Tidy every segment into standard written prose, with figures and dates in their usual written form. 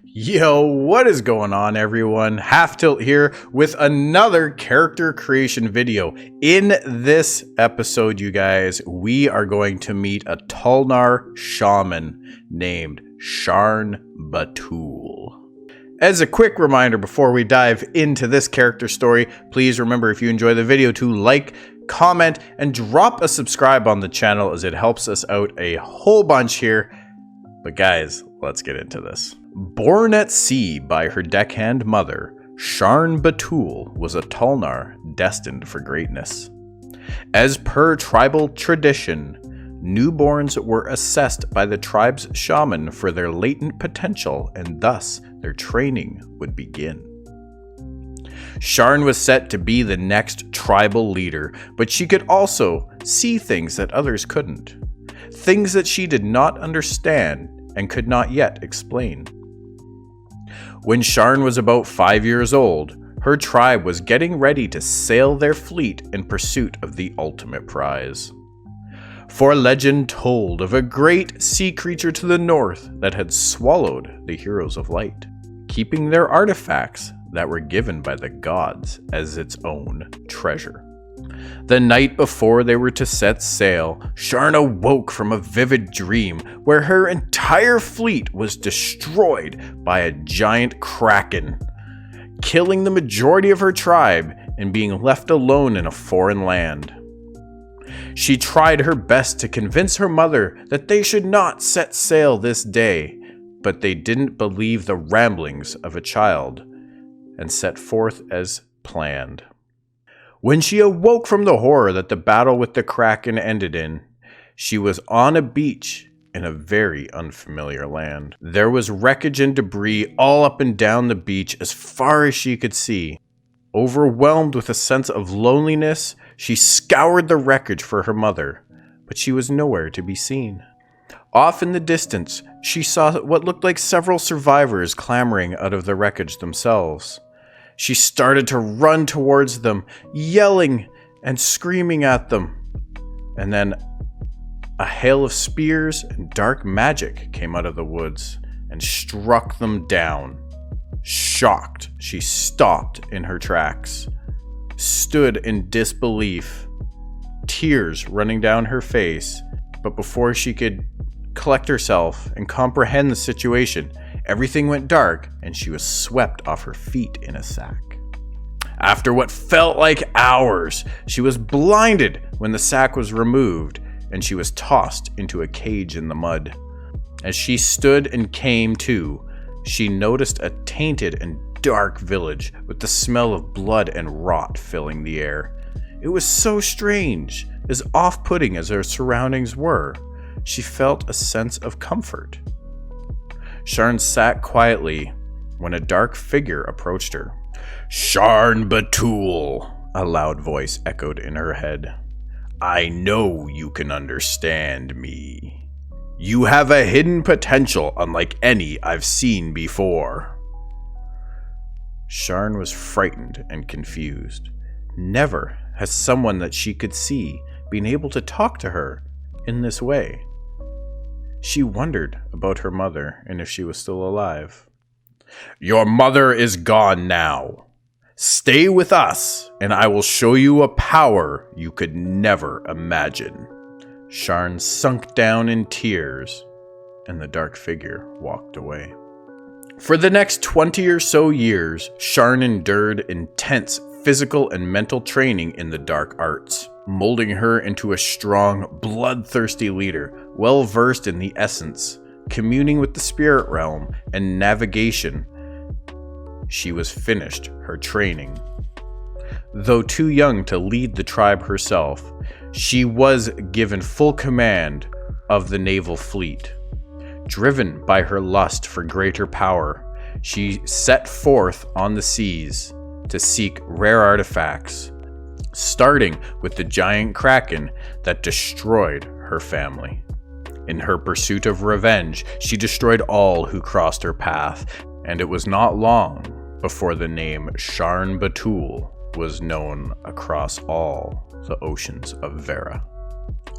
Yo, what is going on, everyone? Half Tilt here with another character creation video. In this episode, you guys, we are going to meet a Tulnar Shaman named Sharn Batul. As a quick reminder before we dive into this character story, please remember if you enjoy the video to like, comment, and drop a subscribe on the channel as it helps us out a whole bunch here. But guys, let's get into this. Born at sea by her deckhand mother, Sharn Batul was a Tulnar destined for greatness. As per tribal tradition, newborns were assessed by the tribe's shaman for their latent potential, and thus their training would begin. Sharn was set to be the next tribal leader, but she could also see things that others couldn't. Things that she did not understand and could not yet explain. When Sharn was about 5 years old, her tribe was getting ready to sail their fleet in pursuit of the ultimate prize. For legend told of a great sea creature to the north that had swallowed the heroes of light, keeping their artifacts that were given by the gods as its own treasure. The night before they were to set sail, Sharn awoke from a vivid dream where her entire fleet was destroyed by a giant kraken, killing the majority of her tribe and being left alone in a foreign land. She tried her best to convince her mother that they should not set sail this day, but they didn't believe the ramblings of a child and set forth as planned. When she awoke from the horror that the battle with the Kraken ended in, she was on a beach in a very unfamiliar land. There was wreckage and debris all up and down the beach as far as she could see. Overwhelmed with a sense of loneliness, she scoured the wreckage for her mother, but she was nowhere to be seen. Off in the distance, she saw what looked like several survivors clambering out of the wreckage themselves. She started to run towards them, yelling and screaming at them. And then a hail of spears and dark magic came out of the woods and struck them down. Shocked, she stopped in her tracks, stood in disbelief, tears running down her face. But before she could collect herself and comprehend the situation, everything went dark and she was swept off her feet in a sack. After what felt like hours, she was blinded when the sack was removed and she was tossed into a cage in the mud. As she stood and came to, she noticed a tainted and dark village with the smell of blood and rot filling the air. It was so strange, as off-putting as her surroundings were. She felt a sense of comfort. Sharn sat quietly when a dark figure approached her. "Sharn Batul," a loud voice echoed in her head. "I know you can understand me. You have a hidden potential unlike any I've seen before." Sharn was frightened and confused. Never has someone that she could see been able to talk to her in this way. She wondered about her mother and if she was still alive. "Your mother is gone now. Stay with us, and I will show you a power you could never imagine." Sharn sunk down in tears, and the dark figure walked away. For the next 20 or so years, Sharn endured intense physical and mental training in the dark arts, molding her into a strong, bloodthirsty leader, well-versed in the essence, communing with the spirit realm, and navigation. She was finished her training. Though too young to lead the tribe herself, she was given full command of the naval fleet. Driven by her lust for greater power, she set forth on the seas to seek rare artifacts, starting with the giant kraken that destroyed her family. In her pursuit of revenge, she destroyed all who crossed her path, and it was not long before the name Sharn Batul was known across all the oceans of Vera.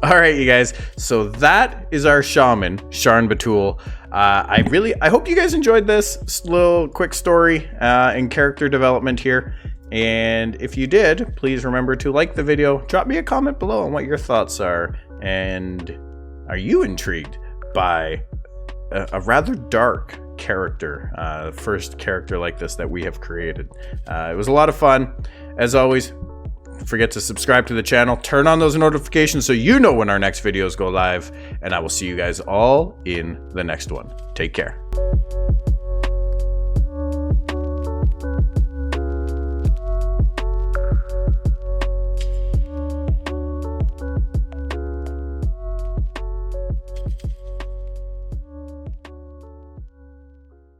All right, you guys. So that is our shaman, Sharn Batul. I hope you guys enjoyed this little quick story and character development here. And if you did, please remember to like the video. Drop me a comment below on what your thoughts are. And are you intrigued by a rather dark character, first character like this that we have created? It was a lot of fun. As always, don't forget to subscribe to the channel, turn on those notifications so you know when our next videos go live, and I will see you guys all in the next one. Take care.